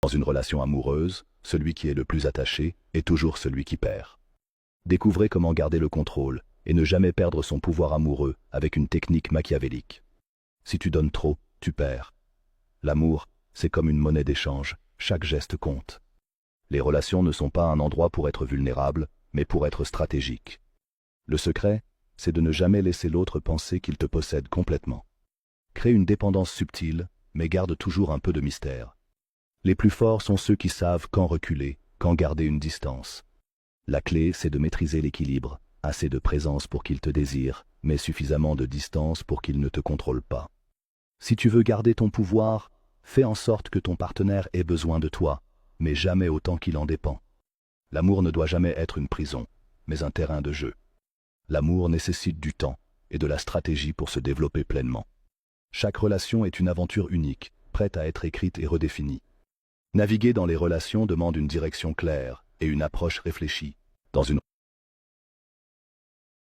Dans une relation amoureuse, celui qui est le plus attaché est toujours celui qui perd. Découvrez comment garder le contrôle et ne jamais perdre son pouvoir amoureux avec une technique machiavélique. Si tu donnes trop, tu perds. L'amour, c'est comme une monnaie d'échange, chaque geste compte. Les relations ne sont pas un endroit pour être vulnérable, mais pour être stratégique. Le secret, c'est de ne jamais laisser l'autre penser qu'il te possède complètement. Crée une dépendance subtile, mais garde toujours un peu de mystère. Les plus forts sont ceux qui savent quand reculer, quand garder une distance. La clé, c'est de maîtriser l'équilibre, assez de présence pour qu'il te désire, mais suffisamment de distance pour qu'il ne te contrôle pas. Si tu veux garder ton pouvoir, fais en sorte que ton partenaire ait besoin de toi, mais jamais autant qu'il en dépend. L'amour ne doit jamais être une prison, mais un terrain de jeu. L'amour nécessite du temps et de la stratégie pour se développer pleinement. Chaque relation est une aventure unique, prête à être écrite et redéfinie. Naviguer dans les relations demande une direction claire et une approche réfléchie. Dans une